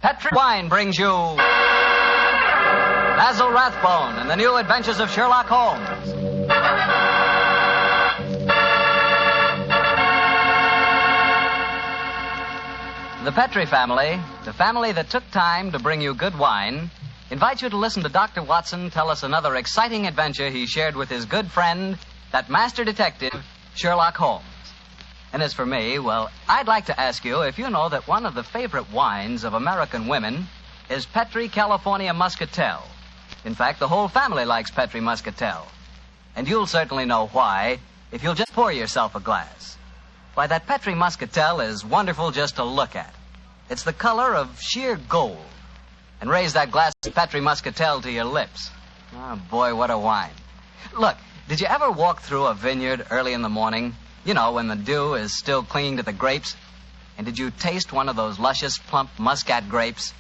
Petri Wine brings you Basil Rathbone and the New Adventures of Sherlock Holmes. The Petri family, the family that took time to bring you good wine, invites you to listen to Dr. Watson tell us another exciting adventure he shared with his good friend, that master detective, Sherlock Holmes. And as for me, well, I'd like to ask you if you know that one of the favorite wines of American women is Petri California Muscatel. In fact, the whole family likes Petri Muscatel. And you'll certainly know why if you'll just pour yourself a glass. Why, that Petri Muscatel is wonderful just to look at. It's the color of sheer gold. And raise that glass of Petri Muscatel to your lips. Oh, boy, what a wine. Look, did you ever walk through a vineyard early in the morning? You know, when the dew is still clinging to the grapes? And did you taste one of those luscious, plump muscat grapes?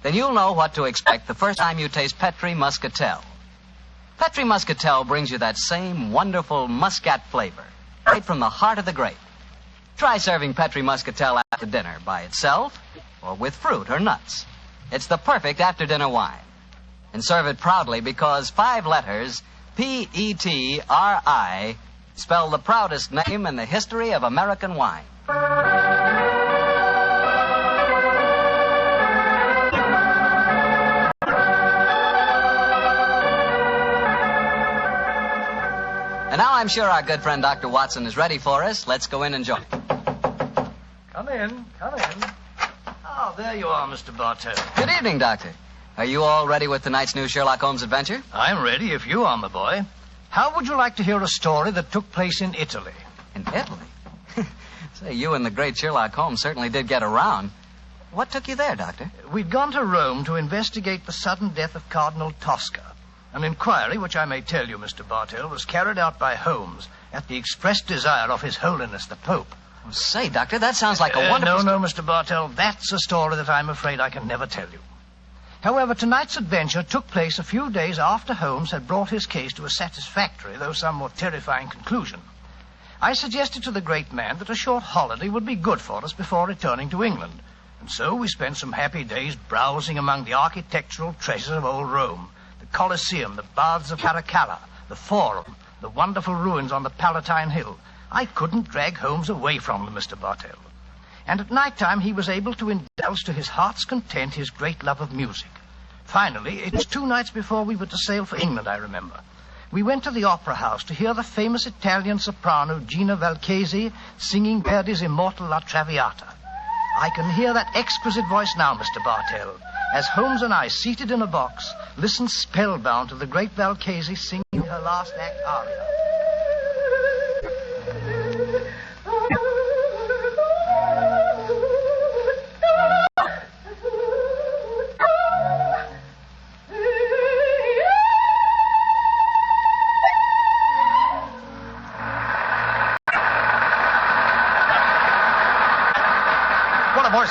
Then you'll know what to expect the first time you taste Petri Muscatel. Petri Muscatel brings you that same wonderful muscat flavor, right from the heart of the grape. Try serving Petri Muscatel after dinner by itself or with fruit or nuts. It's the perfect after-dinner wine. And serve it proudly because 5 letters, P-E-T-R-I, spell the proudest name in the history of American wine. And now I'm sure our good friend Dr. Watson is ready for us. Let's go in and join. Come in. Oh, there you are, Mr. Bartell. Good evening, Doctor. Are you all ready with tonight's new Sherlock Holmes adventure? I'm ready if you are, my boy. How would you like to hear a story that took place in Italy? In Italy? Say, you and the great Sherlock Holmes certainly did get around. What took you there, Doctor? We'd gone to Rome to investigate the sudden death of Cardinal Tosca. An inquiry, which I may tell you, Mr. Bartell, was carried out by Holmes at the express desire of His Holiness the Pope. Oh, say, Doctor, that sounds like a wonderful... No, Mr. Bartell, that's a story that I'm afraid I can never tell you. However, tonight's adventure took place a few days after Holmes had brought his case to a satisfactory, though somewhat terrifying, conclusion. I suggested to the great man that a short holiday would be good for us before returning to England. And so we spent some happy days browsing among the architectural treasures of old Rome. The Colosseum, the Baths of Caracalla, the Forum, the wonderful ruins on the Palatine Hill. I couldn't drag Holmes away from them, Mr. Bartell. And at night time he was able to indulge to his heart's content his great love of music. Finally, it was 2 nights before we were to sail for England, I remember. We went to the opera house to hear the famous Italian soprano Gina Valchesi singing Verdi's immortal La Traviata. I can hear that exquisite voice now, Mr. Bartell, as Holmes and I, seated in a box, listened spellbound to the great Valchesi singing her last act aria.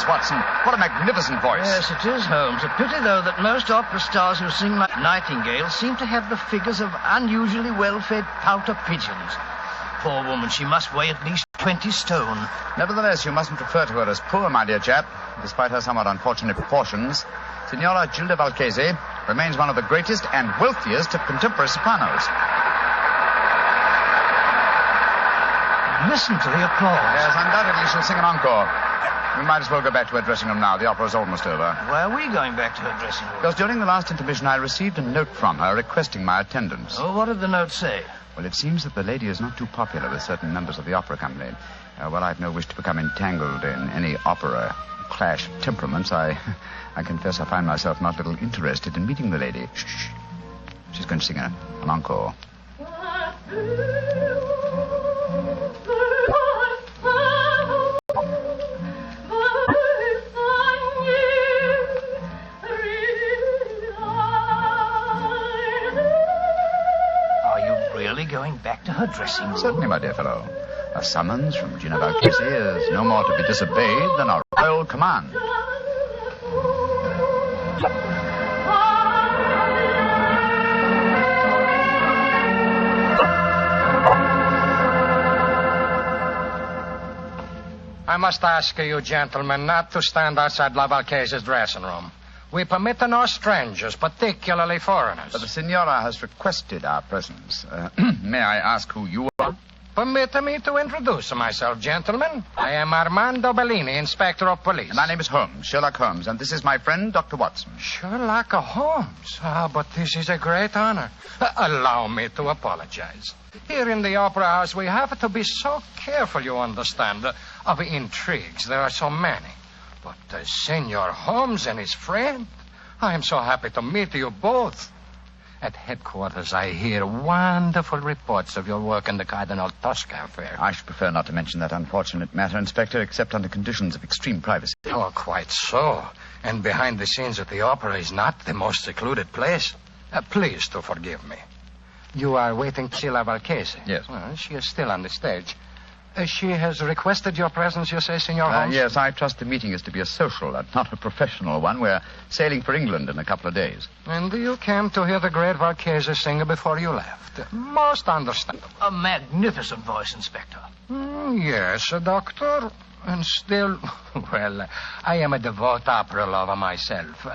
Watson. What a magnificent voice. Yes, it is, Holmes. A pity, though, that most opera stars who sing like nightingales seem to have the figures of unusually well-fed pouter pigeons. Poor woman, she must weigh at least 20 stone. Nevertheless, you mustn't refer to her as poor, my dear chap. Despite her somewhat unfortunate proportions, Signora Gilda Valchesi remains one of the greatest and wealthiest of contemporary sopranos. Listen to the applause. Yes, undoubtedly she'll sing an encore. We might as well go back to her dressing room now. The opera's almost over. Why are we going back to her dressing room? Because during the last intermission, I received a note from her requesting my attendance. Oh, what did the note say? Well, it seems that the lady is not too popular with certain members of the opera company. Well, I've no wish to become entangled in any opera clash of temperaments. I confess I find myself not a little interested in meeting the lady. Shh. She's going to sing an encore. Going back to her dressing room? Certainly, my dear fellow. A summons from Gina Valchesi is no more to be disobeyed than a royal command. I'm must ask you, gentlemen, not to stand outside La Valchese's dressing room. We permit no strangers, particularly foreigners. But the Signora has requested our presence. May I ask who you are? Permit me to introduce myself, gentlemen. I am Armando Bellini, Inspector of Police. And my name is Holmes, Sherlock Holmes, and this is my friend, Dr. Watson. Sherlock Holmes? But this is a great honor. Allow me to apologize. Here in the Opera House, we have to be so careful, you understand, of intrigues. There are so many. But Senor Holmes and his friend, I am so happy to meet you both. At headquarters, I hear wonderful reports of your work in the Cardinal Tosca affair. I should prefer not to mention that unfortunate matter, Inspector, except under conditions of extreme privacy. Oh, quite so. And behind the scenes at the opera is not the most secluded place. Please to forgive me. You are waiting to see La Valchese? Yes. Well, she is still on the stage. She has requested your presence, you say, Senor Holmes? Yes, I trust the meeting is to be a social and not a professional one. We're sailing for England in a couple of days. And you came to hear the great Valchese sing before you left. Most understandable. A magnificent voice, Inspector. Yes, Doctor. And still, well, I am a devout opera lover myself.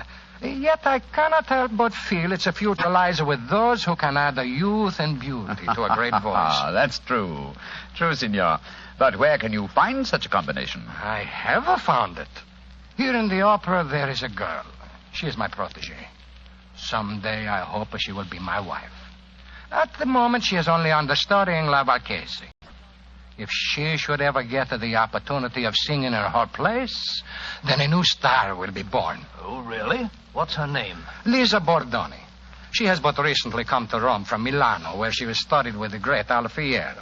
Yet I cannot help but feel its future lies with those who can add a youth and beauty to a great voice. That's true. True, Signor. But where can you find such a combination? I have found it. Here in the opera, there is a girl. She is my protege. Someday, I hope she will be my wife. At the moment, she is only understudying La Valchese. If she should ever get the opportunity of singing in her place, then a new star will be born. Oh, really? What's her name? Lisa Bordoni. She has but recently come to Rome from Milano, where she was studied with the great Alfieri.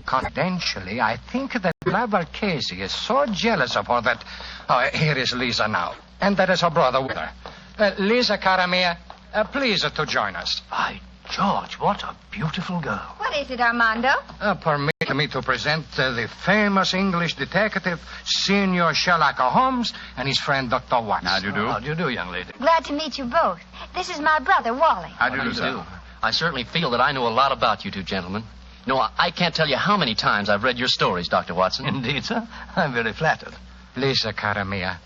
Confidentially, I think that La Valchese is so jealous of her that... Oh, here is Lisa now. And that is her brother with her. Lisa, cara mia, please to join us. By George, what a beautiful girl. What is it, Armando? Permit me to present the famous English detective, Senor Sherlock Holmes, and his friend, Dr. Watson. How do you do? How do you do, young lady? Glad to meet you both. This is my brother, Wally. How do you do, sir? I certainly feel that I know a lot about you two gentlemen. No, I can't tell you how many times I've read your stories, Dr. Watson. Indeed, sir. I'm very flattered. Lisa, cara mia,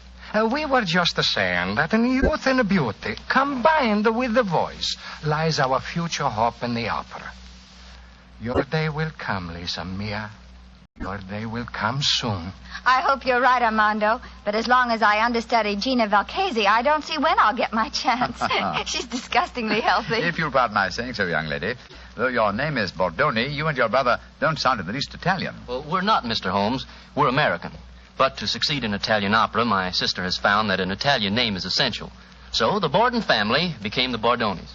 we were just saying that in youth and beauty, combined with the voice, lies our future hope in the opera. Your day will come, Lisa mia. Your day will come soon. I hope you're right, Armando. But as long as I understudy Gina Valchese, I don't see when I'll get my chance. She's disgustingly healthy. If you'll pardon my saying so, young lady, though your name is Bordoni, you and your brother don't sound in the least Italian. Well, we're not, Mr. Holmes. We're American. But to succeed in Italian opera, my sister has found that an Italian name is essential. So the Borden family became the Bordonis.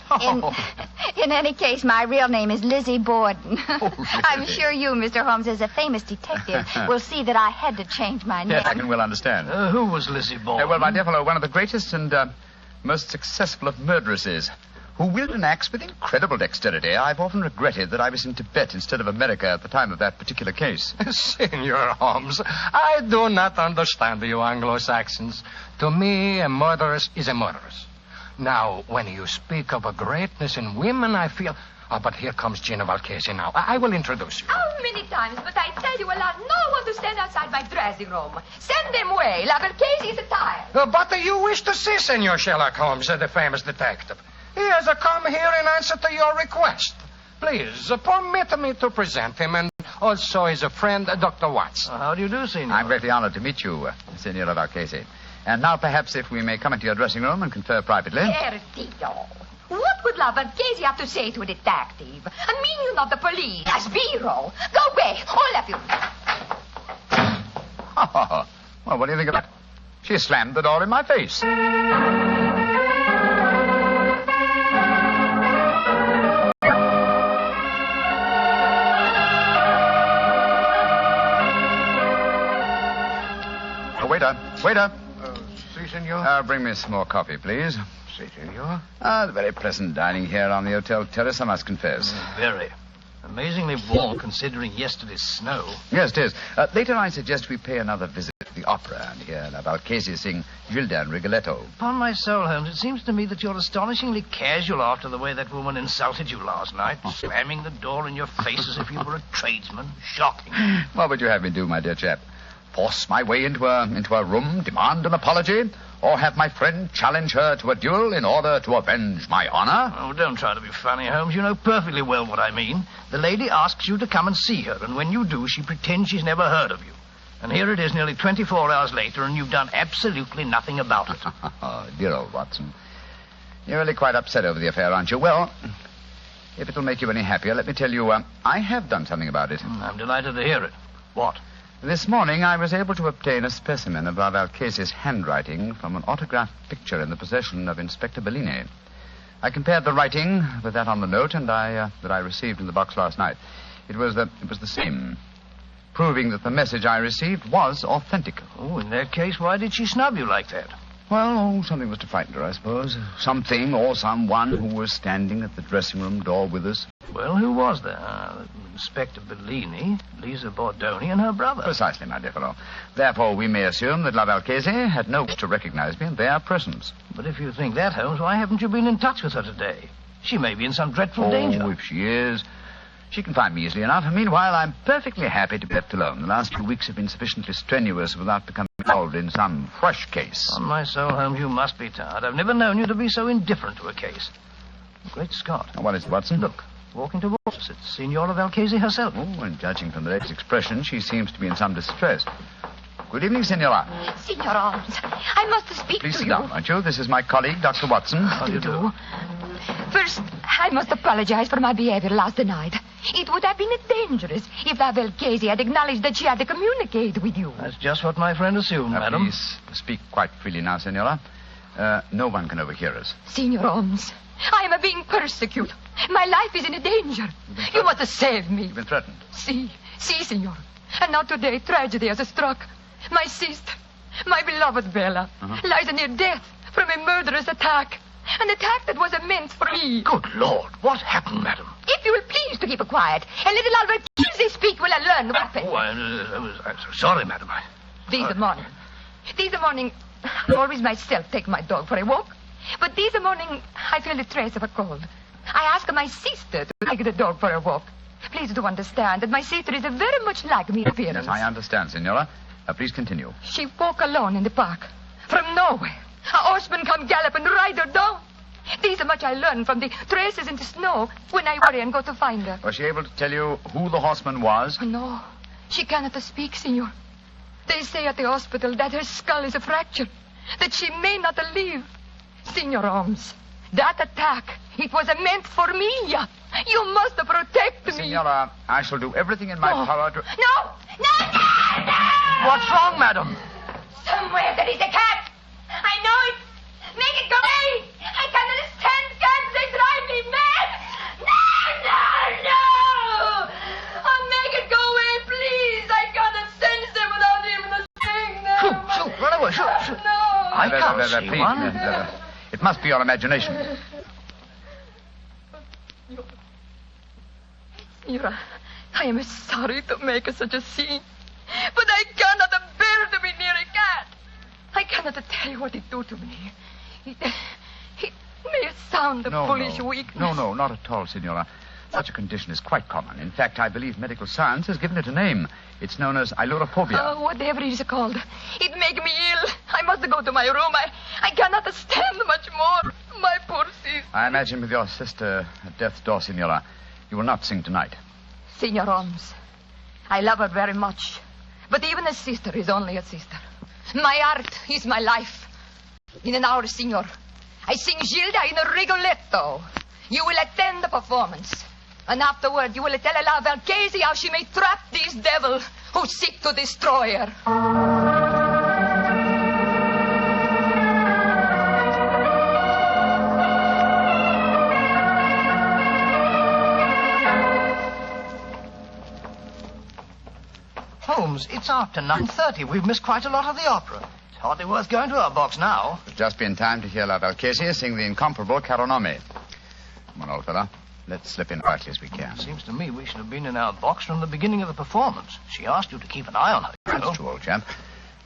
In any case, my real name is Lizzie Borden. Oh, really? I'm sure you, Mr. Holmes, as a famous detective, will see that I had to change my name. Yes, I can well understand. Who was Lizzie Borden? Well, my dear fellow, one of the greatest and most successful of murderesses, who wielded an axe with incredible dexterity. I've often regretted that I was in Tibet instead of America at the time of that particular case. Senor Holmes, I do not understand you Anglo-Saxons. To me, a murderess is a murderess. Now, when you speak of a greatness in women, I feel... Oh, but here comes Gina Valchese now. I will introduce you. How many times must I tell you allow no one to stand outside my dressing room? Send them away. La Valchese is tired. But you wish to see Senor Sherlock Holmes, the famous detective. He has come here in answer to your request. Please, permit me to present him, and also his friend, Dr. Watson. How do you do, Senor? I'm greatly honored to meet you, Senora Valchese. And now, perhaps, if we may come into your dressing room and confer privately. Perdio. What would La Valchese have to say to a detective? I mean, you're not the police. A Spiro. Go away, all of you. Well, what do you think of that? She slammed the door in my face. Waiter. Si, senor. Bring me some more coffee, please. Si, senor. The very pleasant dining here on the hotel terrace, I must confess. Very. Amazingly warm, considering yesterday's snow. Yes, it is. Later, I suggest we pay another visit to the opera and hear La Valchese sing Gilda and Rigoletto. Upon my soul, Holmes, it seems to me that you're astonishingly casual after the way that woman insulted you last night, slamming the door in your face as if you were a tradesman. Shocking. What would you have me do, my dear chap? Force my way into her room, demand an apology, or have my friend challenge her to a duel in order to avenge my honor? Oh, don't try to be funny, Holmes. You know perfectly well what I mean. The lady asks you to come and see her, and when you do, she pretends she's never heard of you. And here it is nearly 24 hours later, and you've done absolutely nothing about it. Oh, dear old Watson. You're really quite upset over the affair, aren't you? Well, if it'll make you any happier, let me tell you, I have done something about it. I'm delighted to hear it. What? This morning, I was able to obtain a specimen of La Valchese's handwriting from an autographed picture in the possession of Inspector Bellini. I compared the writing with that on the note that I received in the box last night. It was the same, proving that the message I received was authentic. Oh, in that case, why did she snub you like that? Well, something was to frighten her, I suppose. Something or someone who was standing at the dressing room door with us. Well, who was there? Inspector Bellini, Lisa Bordoni, and her brother. Precisely, my dear fellow. Therefore, we may assume that La Valchese had no wish to recognize me in their presence. But if you think that, Holmes, why haven't you been in touch with her today? She may be in some dreadful danger. Oh, if she is, she can find me easily enough. And meanwhile, I'm perfectly happy to be left alone. The last 2 weeks have been sufficiently strenuous without becoming involved in some fresh case. On my soul, Holmes, you must be tired. I've never known you to be so indifferent to a case. Great Scott. Now, what is it, Watson? Look, walking towards us. It's Signora Valchese herself. Oh, and judging from the lady's expression, she seems to be in some distress. Good evening, Signora. Signor Holmes, I must speak Please to sit you. down, won't you? This is my colleague, Dr. Watson. How do you do? First, I must apologize for my behavior last night. It would have been dangerous if La Valchese had acknowledged that she had to communicate with you. That's just what my friend assumed, madam. Please speak quite freely now, Signora. No one can overhear us. Signor Holmes, I am being persecuted. My life is in danger. You must save me. You've been threatened. Si, Signor. And now today, tragedy has struck. My sister, my beloved Bella, lies near death from a murderous attack. An attack that was meant for me. Good Lord, what happened, madam? If you will please to keep quiet, and let La Valchese speak while I learn what happened. I'm so sorry, madam. This morning, I always myself take my dog for a walk. But this morning, I feel a trace of a cold. I asked my sister to take the dog for a walk. Please do understand that my sister is very much like me in appearance. Yes, I understand, Signora. Please continue. She walked alone in the park. From nowhere, a horseman come gallop and ride her down. This much I learned from the traces in the snow when I worry and go to find her. Was she able to tell you who the horseman was? Oh, no, she cannot speak, Signor. They say at the hospital that her skull is fractured, that she may not live. Signor Holmes, that attack, it was meant for me. You must protect me. Signora, I shall do everything in my power to... No! What's wrong, madam? Somewhere there is a cat. I know it. Make it go away. I cannot stand cats. They drive me mad. No! Oh, make it go away, please. I cannot sense them without even seeing them. Shoot, run away, shoot. No. I can't see please, one. It must be your imagination. Signora, I am sorry to make such a scene, but I cannot bear to be near a cat. I cannot tell you what it do to me. It may sound a foolish weakness. No, not at all, Signora. Such a condition is quite common. In fact, I believe medical science has given it a name. It's known as ailurophobia. Oh, whatever it is called. It make me ill. I must go to my room. I cannot stand much more. My poor sister. I imagine with your sister at death's door, Signora, you will not sing tonight. Signor Holmes, I love her very much. But even a sister is only a sister. My art is my life. In an hour, Signor, I sing Gilda in a Rigoletto. You will attend the performance. And afterward, you will tell La Valchese how she may trap this devil who seek to destroy her. Holmes, it's after 9:30. We've missed quite a lot of the opera. It's hardly worth going to our box now. We've just been time to hear La Valchese sing the incomparable Caro Nome. Come on, old fella. Let's slip in quietly as we can. Seems to me we should have been in our box from the beginning of the performance. She asked you to keep an eye on her. That's true, old chap.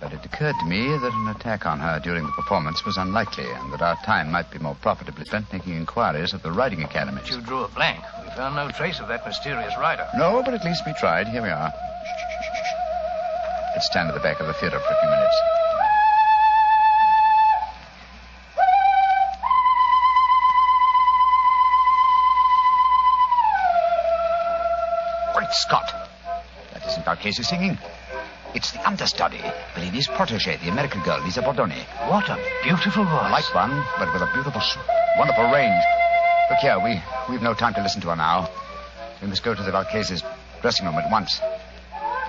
But it occurred to me that an attack on her during the performance was unlikely, and that our time might be more profitably spent making inquiries at the riding academies. You drew a blank. We found no trace of that mysterious rider. No, but at least we tried. Here we are. Let's stand at the back of the theater for a few minutes. Great Scott! That isn't Valchese singing. It's the understudy, Bellini's protege, the American girl, Lisa Bordoni. What a beautiful voice. Like one, but with a beautiful, wonderful range. Look here, we've no time to listen to her now. We must go to the Valchese's dressing room at once.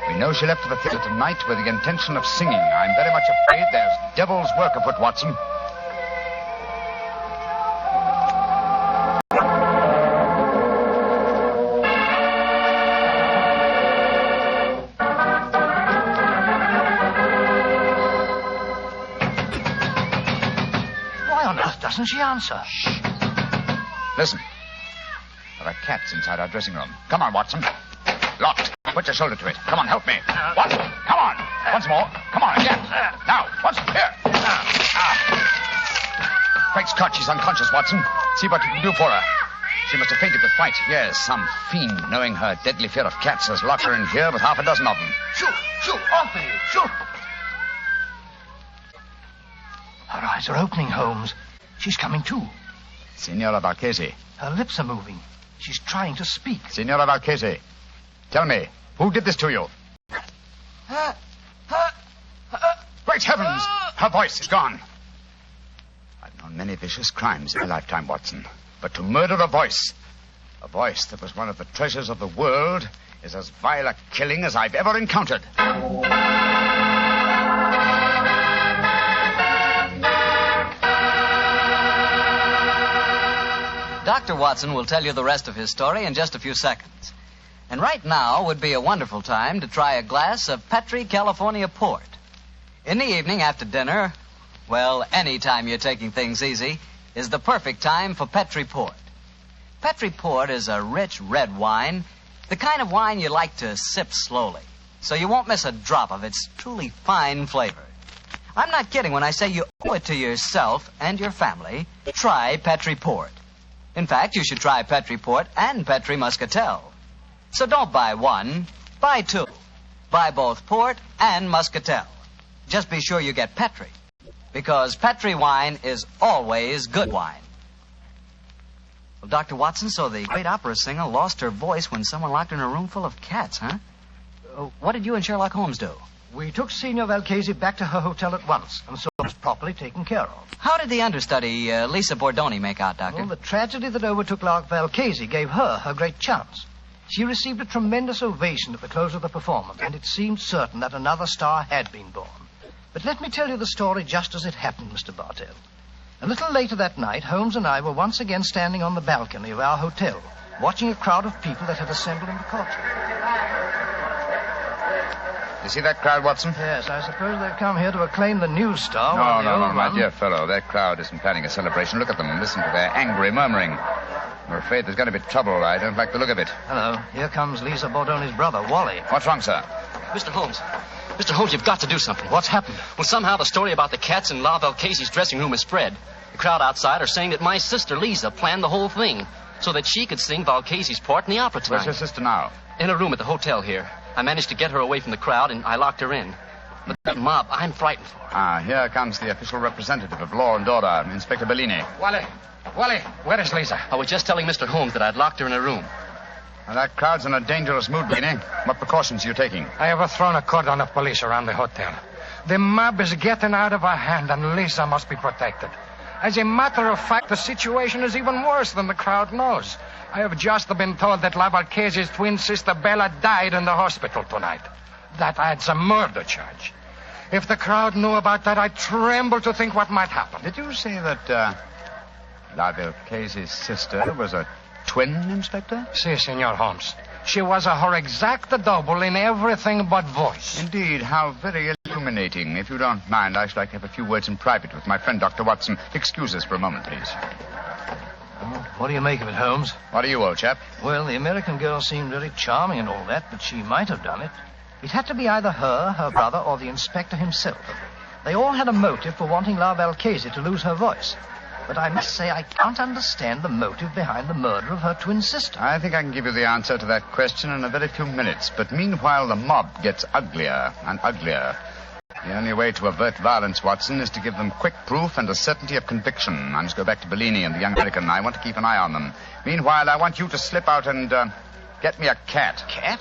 We know she left for the theater tonight with the intention of singing. I'm very much afraid there's devil's work afoot, Watson. Doesn't she answer? Shh. Listen. There are cats inside our dressing room. Come on, Watson. Locked. Put your shoulder to it. Come on, help me. Watson, come on. Once more. Come on, again. Now, Watson, here. Great Scott, she's unconscious, Watson. See what you can do for her. She must have fainted with fright. Yes, some fiend, knowing her deadly fear of cats, has locked her in here with half a dozen of them. Shoot, off with you, shoot. Her eyes are opening, Holmes. She's coming to. Signora Valchese. Her lips are moving. She's trying to speak. Signora Valchese, tell me, who did this to you? Great heavens! Her voice is gone. I've known many vicious crimes in my lifetime, Watson. But to murder a voice that was one of the treasures of the world, is as vile a killing as I've ever encountered. Dr. Watson will tell you the rest of his story in just a few seconds. And right now would be a wonderful time to try a glass of Petri California Port. In the evening after dinner, well, any time you're taking things easy, is the perfect time for Petri Port. Petri Port is a rich red wine, the kind of wine you like to sip slowly, so you won't miss a drop of its truly fine flavor. I'm not kidding when I say you owe it to yourself and your family. Try Petri Port. In fact, you should try Petri Port and Petri Muscatel. So don't buy one, buy two. Buy both Port and Muscatel. Just be sure you get Petri, because Petri wine is always good wine. Well, Dr. Watson, so the great opera singer lost her voice when someone locked her in a room full of cats, huh? What did you and Sherlock Holmes do? We took Signor Valchese back to her hotel at once, and so it was properly taken care of. How did the understudy, Lisa Bordoni, make out, Doctor? Well, the tragedy that overtook Valchese gave her great chance. She received a tremendous ovation at the close of the performance, and it seemed certain that another star had been born. But let me tell you the story just as it happened, Mr. Bartell. A little later that night, Holmes and I were once again standing on the balcony of our hotel, watching a crowd of people that had assembled in the courtyard. You see that crowd, Watson? Yes, I suppose they've come here to acclaim the new star. No, my dear fellow. That crowd isn't planning a celebration. Look at them. Listen to their angry murmuring. I'm afraid there's going to be trouble. I don't like the look of it. Hello. Here comes Lisa Bordoni's brother, Wally. What's wrong, sir? Mr. Holmes. Mr. Holmes, you've got to do something. What's happened? Well, somehow the story about the cats in La Valchese's dressing room has spread. The crowd outside are saying that my sister, Lisa, planned the whole thing so that she could sing Valchese's part in the opera tonight. Where's your sister now? In a room at the hotel here. I managed to get her away from the crowd, and I locked her in. But that mob, I'm frightened for her. Here comes the official representative of law and order, Inspector Bellini. Wally, where is Lisa? I was just telling Mr. Holmes that I'd locked her in a room. Now, that crowd's in a dangerous mood, Bellini. What precautions are you taking? I have thrown a cordon of police around the hotel. The mob is getting out of our hand, and Lisa must be protected. As a matter of fact, the situation is even worse than the crowd knows. I have just been told that La Valchese's twin sister Bella died in the hospital tonight. That adds a murder charge. If the crowd knew about that, I tremble to think what might happen. Did you say that La Valchese's sister was a twin, Inspector? Si, Senor Holmes. She was her exact double in everything but voice. Indeed, how very illuminating. If you don't mind, I should like to have a few words in private with my friend, Dr. Watson. Excuse us for a moment, please. What do you make of it, Holmes? What do you, old chap? Well, the American girl seemed very charming and all that, but she might have done it. It had to be either her brother, or the inspector himself. They all had a motive for wanting La Valchese to lose her voice. but I must say I can't understand the motive behind the murder of her twin sister. I think I can give you the answer to that question in a very few minutes. But meanwhile, the mob gets uglier and uglier. The only way to avert violence, Watson, is to give them quick proof and a certainty of conviction. I must go back to Bellini and the young American. I want to keep an eye on them. Meanwhile, I want you to slip out and get me a cat. Cat?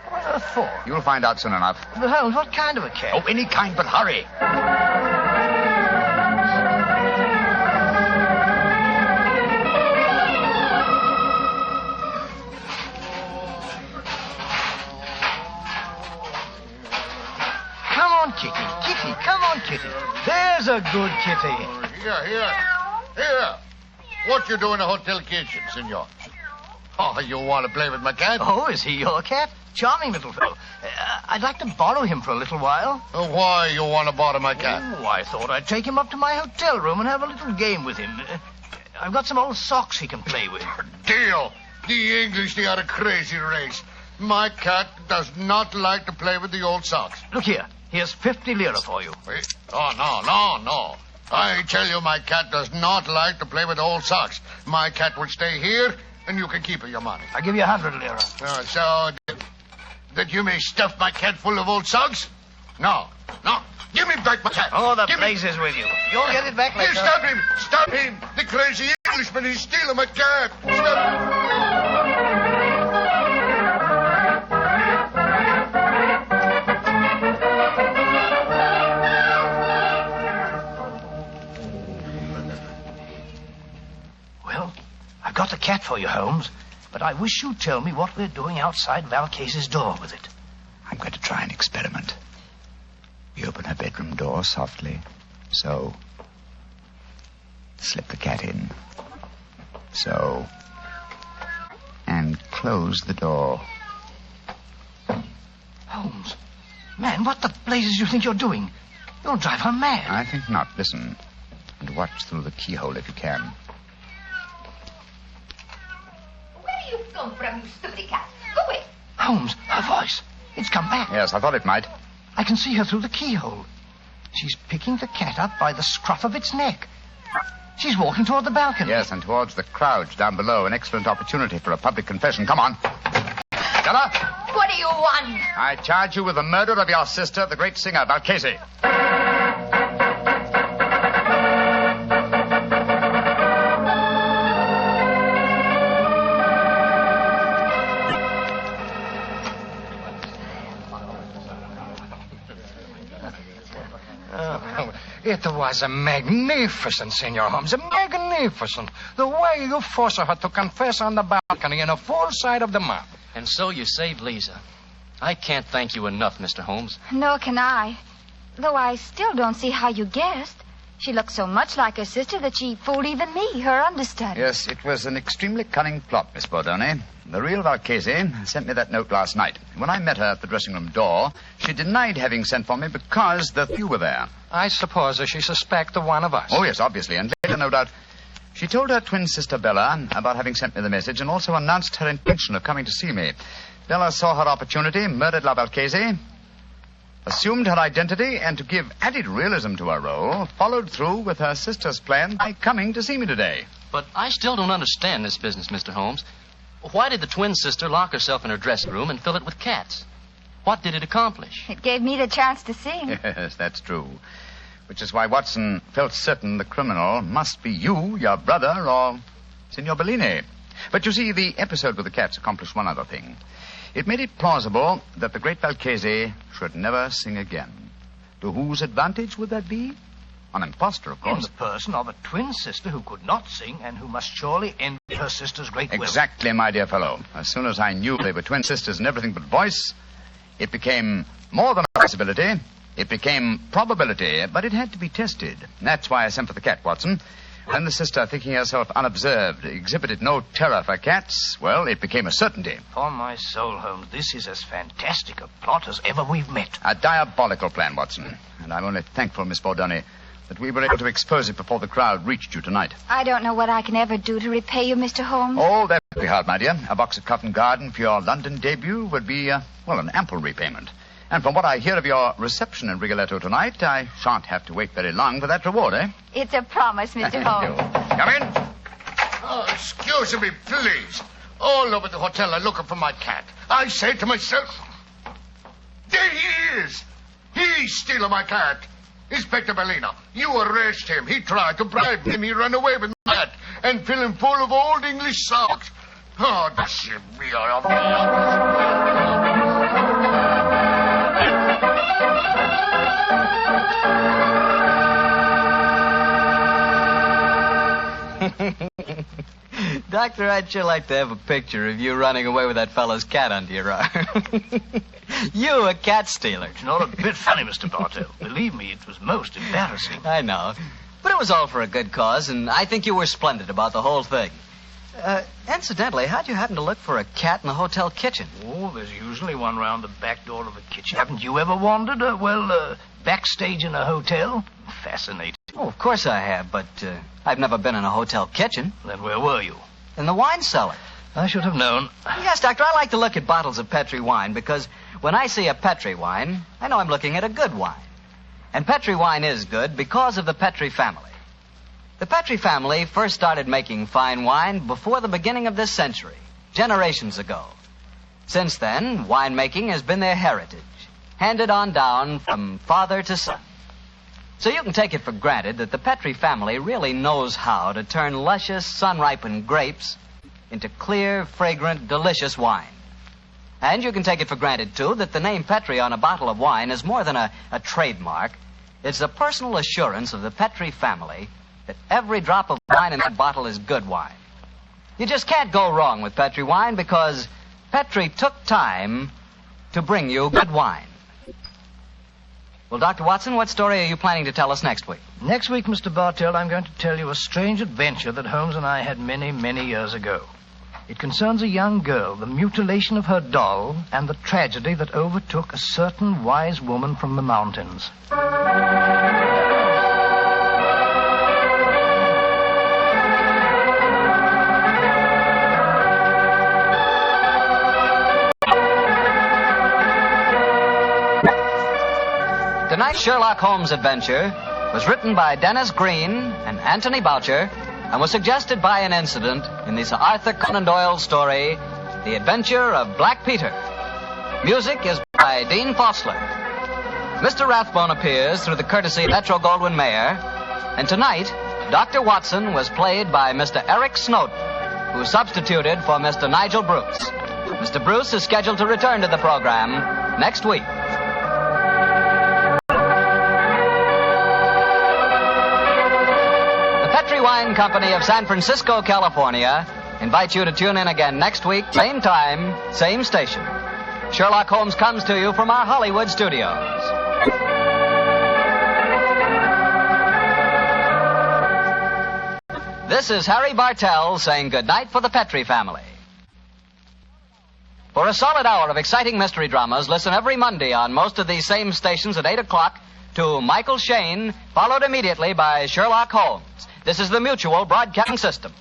What on earth for? You'll find out soon enough. But Holmes, what kind of a cat? Oh, any kind, but hurry. Kitty, come on, Kitty. There's a good kitty. Here. What you do in the hotel kitchen, senor? Oh, you want to play with my cat? Oh, is he your cat? Charming little fellow. I'd like to borrow him for a little while. Why you want to borrow my cat? Oh, I thought I'd take him up to my hotel room and have a little game with him. I've got some old socks he can play with. Deal. The English, they are a crazy race. My cat does not like to play with the old socks. Look here. Here's 50 lira for you. Wait. Oh, no. I tell you, my cat does not like to play with old socks. My cat will stay here, and you can keep your money. I'll give you 100 lira. So that you may stuff my cat full of old socks? No. Give me back my cat. Oh, the place is with you. You'll get it back later. Stop him. The crazy Englishman is stealing my cat. Stop. I've got the cat for you, Holmes, but I wish you'd tell me what we're doing outside Valcase's door with it. I'm going to try an experiment. You open her bedroom door softly. So. Slip the cat in. So. And close the door. Holmes, man, what the blazes do you think you're doing? You'll drive her mad. I think not. Listen. And watch through the keyhole if you can. You come from, you stupid cat. Go away. Holmes, her voice. It's come back. Yes, I thought it might. I can see her through the keyhole. She's picking the cat up by the scruff of its neck. She's walking toward the balcony. Yes, and towards the crowds down below. An excellent opportunity for a public confession. Come on. Stella? What do you want? I charge you with the murder of your sister, the great singer, Valcase. It was a magnificent, Senor Holmes. Magnificent. The way you forced her to confess on the balcony in a full sight of the mob. And so you saved Lisa. I can't thank you enough, Mr. Holmes. Nor can I. Though I still don't see how you guessed. She looked so much like her sister that she fooled even me, her understudy. Yes, it was an extremely cunning plot, Miss Bordone. The real Valcase sent me that note last night. When I met her at the dressing room door, she denied having sent for me because the few were there. I suppose that she suspected one of us. Oh, yes, obviously. And later, no doubt, she told her twin sister Bella about having sent me the message and also announced her intention of coming to see me. Bella saw her opportunity, murdered La Valcase, assumed her identity, and to give added realism to her role, followed through with her sister's plan by coming to see me today. But I still don't understand this business, Mr. Holmes. Why did the twin sister lock herself in her dressing room and fill it with cats? What did it accomplish? It gave me the chance to sing. Yes, that's true. Which is why Watson felt certain the criminal must be you, your brother, or Signor Bellini. But you see, the episode with the cats accomplished one other thing. It made it plausible that the great Valcase should never sing again. To whose advantage would that be? An impostor, of course. In the person of a twin sister who could not sing and who must surely envy her sister's great will. Exactly, my dear fellow. As soon as I knew they were twin sisters in everything but voice, it became more than a possibility. It became probability, but it had to be tested. That's why I sent for the cat, Watson. When the sister, thinking herself unobserved, exhibited no terror for cats, well, it became a certainty. Upon my soul, Holmes, this is as fantastic a plot as ever we've met. A diabolical plan, Watson. And I'm only thankful, Miss Bordone, that we were able to expose it before the crowd reached you tonight. I don't know what I can ever do to repay you, Mr. Holmes. Oh, that would be hard, my dear. A box of Covent Garden for your London debut would be, an ample repayment. And from what I hear of your reception in Rigoletto tonight, I shan't have to wait very long for that reward, eh? It's a promise, Mr. Holmes. Come in. Oh, excuse me, please. All over the hotel I'm looking for my cat. I say to myself, there he is. He's stealing my cat. Inspector Bellino, you arrest him. He tried to bribe him. He ran away with my cat and fill him full of old English socks. Oh, this should be Doctor, I'd sure like to have a picture of you running away with that fellow's cat under your arm. You, a cat stealer. It's not a bit funny, Mr. Bartell. Believe me, it was most embarrassing. I know. But it was all for a good cause, and I think you were splendid about the whole thing. Incidentally, how'd you happen to look for a cat in the hotel kitchen? Oh, there's usually one round the back door of the kitchen. Haven't you ever wandered, backstage in a hotel? Fascinating. Oh, of course I have, but I've never been in a hotel kitchen. Then where were you? In the wine cellar. I should have known. Yes, Doctor, I like to look at bottles of Petri wine because when I see a Petri wine, I know I'm looking at a good wine. And Petri wine is good because of the Petri family. The Petri family first started making fine wine before the beginning of this century, generations ago. Since then, winemaking has been their heritage, handed on down from father to son. So you can take it for granted that the Petri family really knows how to turn luscious, sun-ripened grapes into clear, fragrant, delicious wine. And you can take it for granted, too, that the name Petri on a bottle of wine is more than a trademark. It's a personal assurance of the Petri family that every drop of wine in that bottle is good wine. You just can't go wrong with Petri wine because Petri took time to bring you good wine. Well, Dr. Watson, what story are you planning to tell us next week? Next week, Mr. Bartell, I'm going to tell you a strange adventure that Holmes and I had many, many years ago. It concerns a young girl, the mutilation of her doll, and the tragedy that overtook a certain wise woman from the mountains. Tonight's Sherlock Holmes adventure was written by Dennis Green and Anthony Boucher and was suggested by an incident in the Sir Arthur Conan Doyle story, The Adventure of Black Peter. Music is by Dean Fossler. Mr. Rathbone appears through the courtesy of Metro-Goldwyn-Mayer, and tonight, Dr. Watson was played by Mr. Eric Snowden, who substituted for Mr. Nigel Bruce. Mr. Bruce is scheduled to return to the program next week. Wine Company of San Francisco, California, invites you to tune in again next week, same time, same station. Sherlock Holmes comes to you from our Hollywood studios. This is Harry Bartell saying goodnight for the Petri family. For a solid hour of exciting mystery dramas, listen every Monday on most of these same stations at 8 o'clock to Michael Shayne, followed immediately by Sherlock Holmes. This is the Mutual Broadcasting System.